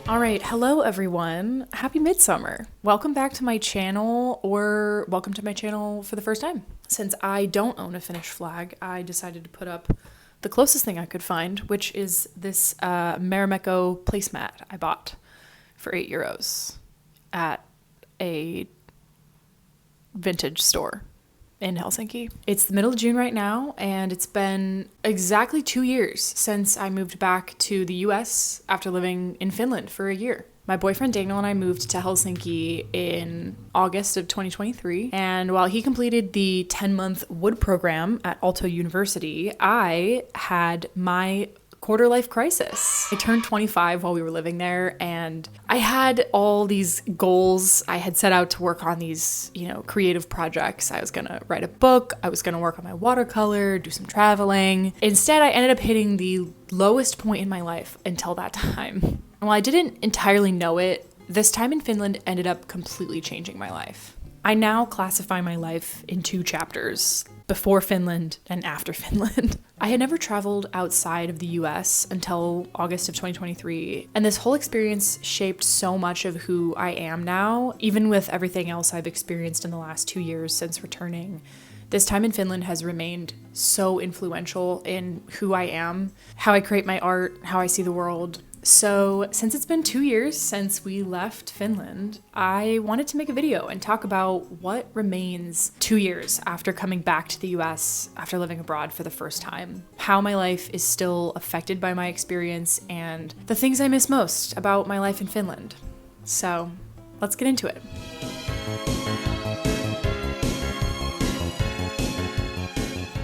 All right, hello everyone. Happy Midsummer. Welcome back to my channel, or welcome to my channel for the first time. Since I don't own a Finnish flag, I decided to put up the closest thing I could find, which is this Marimekko placemat I bought for €8 at a vintage store in Helsinki. It's the middle of June right now, and it's been exactly 2 years since I moved back to the US after living in Finland for a year. My boyfriend Daniel and I moved to Helsinki in August of 2023, and while he completed the 10-month wood program at Aalto University, I had my quarter life crisis. I turned 25 while we were living there, and I had all these goals. I had set out to work on these, creative projects. I was gonna write a book. I was gonna work on my watercolor, do some traveling. Instead, I ended up hitting the lowest point in my life until that time. And while I didn't entirely know it, this time in Finland ended up completely changing my life. I now classify my life in 2 chapters: before Finland and after Finland. I had never traveled outside of the US until August of 2023, and this whole experience shaped so much of who I am now, even with everything else I've experienced in the last 2 years since returning. This time in Finland has remained so influential in who I am, how I create my art, how I see the world. So since it's been 2 years since we left Finland, I wanted to make a video and talk about what remains 2 years after coming back to the US after living abroad for the first time, how my life is still affected by my experience, and the things I miss most about my life in Finland. So let's get into it.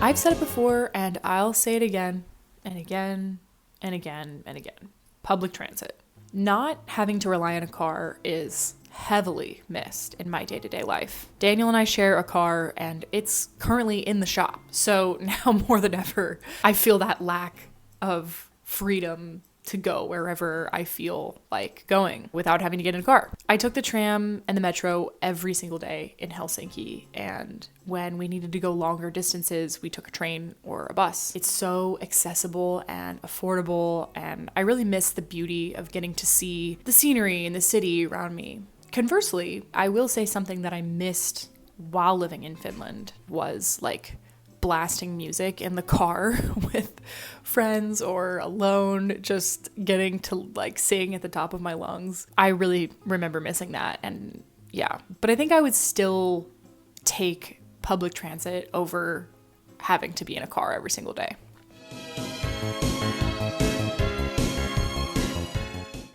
I've said it before, and I'll say it again and again and again and again. Public transit. Not having to rely on a car is heavily missed in my day-to-day life. Daniel and I share a car, and it's currently in the shop. So now more than ever, I feel that lack of freedom to go wherever I feel like going without having to get in a car. I took the tram and the metro every single day in Helsinki, and when we needed to go longer distances, we took a train or a bus. It's so accessible and affordable, and I really miss the beauty of getting to see the scenery and the city around me. Conversely, I will say something that I missed while living in Finland was blasting music in the car with friends or alone, just getting to sing at the top of my lungs. I really remember missing that, and yeah. But I think I would still take public transit over having to be in a car every single day.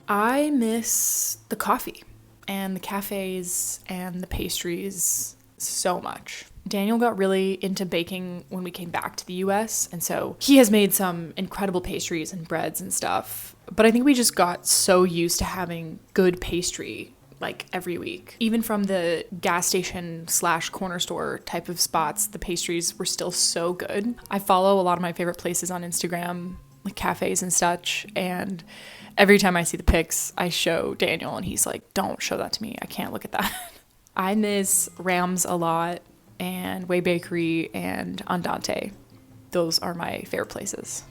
I miss the coffee and the cafes and the pastries so much. Daniel got really into baking when we came back to the US, and so he has made some incredible pastries and breads and stuff. But I think we just got so used to having good pastry every week. Even from the gas station / corner store type of spots, the pastries were still so good. I follow a lot of my favorite places on Instagram, cafes and such, and every time I see the pics, I show Daniel, and he's like, "Don't show that to me. I can't look at that." I miss Rams a lot, and Way Bakery and Andante. Those are my favorite places.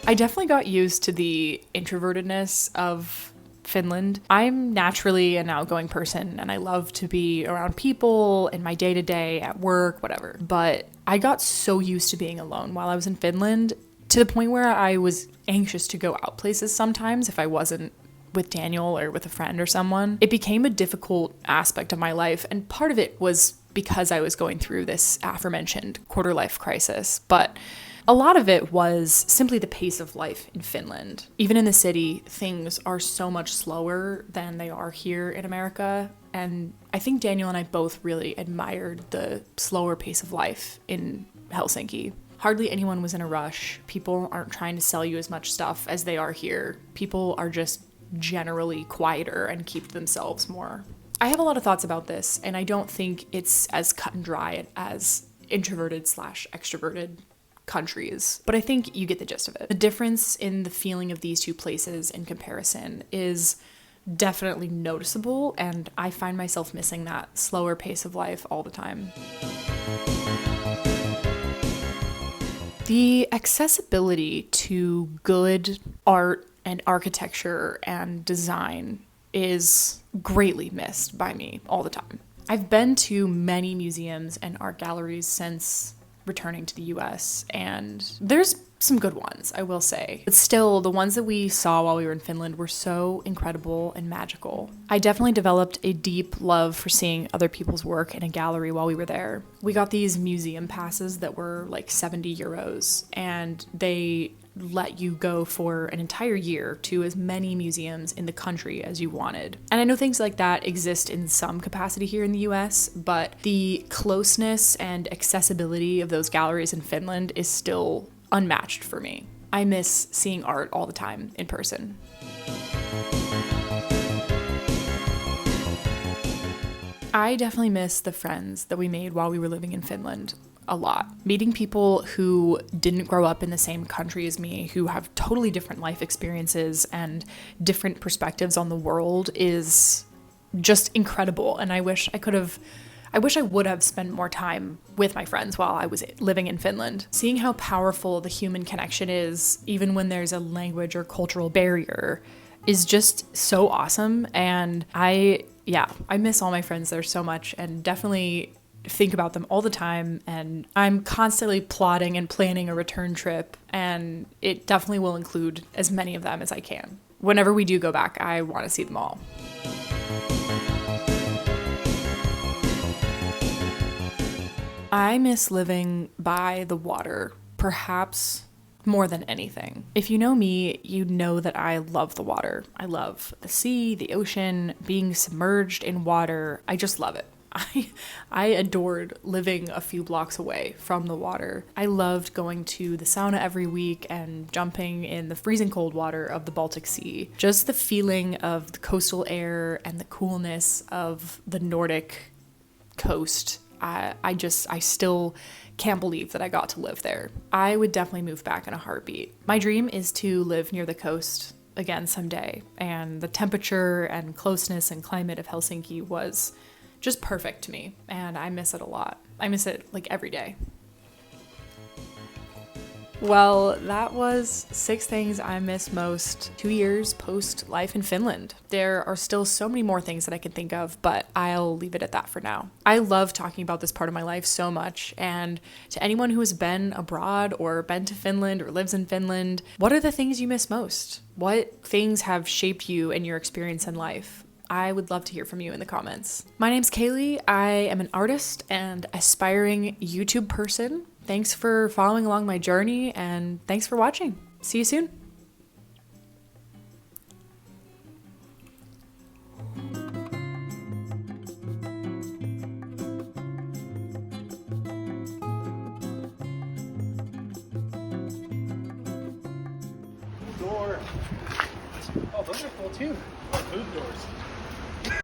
I definitely got used to the introvertedness of Finland. I'm naturally an outgoing person, and I love to be around people in my day-to-day, at work, whatever. But I got so used to being alone while I was in Finland, to the point where I was anxious to go out places sometimes if I wasn't with Daniel or with a friend or someone. It became a difficult aspect of my life, and part of it was because I was going through this aforementioned quarter life crisis, but a lot of it was simply the pace of life in Finland. Even in the city, things are so much slower than they are here in America, and I think Daniel and I both really admired the slower pace of life in Helsinki. Hardly anyone was in a rush. People aren't trying to sell you as much stuff as they are here. People are just generally quieter and keep to themselves more. I have a lot of thoughts about this, and I don't think it's as cut and dry as introverted / extroverted countries, but I think you get the gist of it. The difference in the feeling of these two places in comparison is definitely noticeable, and I find myself missing that slower pace of life all the time. The accessibility to good art and architecture and design is greatly missed by me all the time. I've been to many museums and art galleries since returning to the US, and there's some good ones, I will say. But still, the ones that we saw while we were in Finland were so incredible and magical. I definitely developed a deep love for seeing other people's work in a gallery while we were there. We got these museum passes that were like 70 euros, and they let you go for an entire year to as many museums in the country as you wanted. And I know things like that exist in some capacity here in the US, but the closeness and accessibility of those galleries in Finland is still unmatched for me. I miss seeing art all the time in person. I definitely miss the friends that we made while we were living in Finland a lot. Meeting people who didn't grow up in the same country as me, who have totally different life experiences and different perspectives on the world is just incredible. And I wish I would have spent more time with my friends while I was living in Finland. Seeing how powerful the human connection is, even when there's a language or cultural barrier, is just so awesome. And I miss all my friends there so much, and definitely think about them all the time. And I'm constantly plotting and planning a return trip, and it definitely will include as many of them as I can. Whenever we do go back, I want to see them all. I miss living by the water, perhaps more than anything. If you know me, you know that I love the water. I love the sea, the ocean, being submerged in water. I just love it. I adored living a few blocks away from the water. I loved going to the sauna every week and jumping in the freezing cold water of the Baltic Sea. Just the feeling of the coastal air and the coolness of the Nordic coast. I still can't believe that I got to live there. I would definitely move back in a heartbeat. My dream is to live near the coast again someday, and the temperature and closeness and climate of Helsinki was just perfect to me, and I miss it a lot. I miss it like every day. Well, that was 6 things I miss most 2 years post life in Finland. There are still so many more things that I can think of, but I'll leave it at that for now. I love talking about this part of my life so much, and to anyone who has been abroad or been to Finland or lives in Finland, what are the things you miss most? What things have shaped you and your experience in life? I would love to hear from you in the comments. My name's Kaylee. I am an artist and aspiring YouTube person. Thanks for following along my journey, and thanks for watching. See you soon. Door. Oh, those are cool too. Oh, food doors.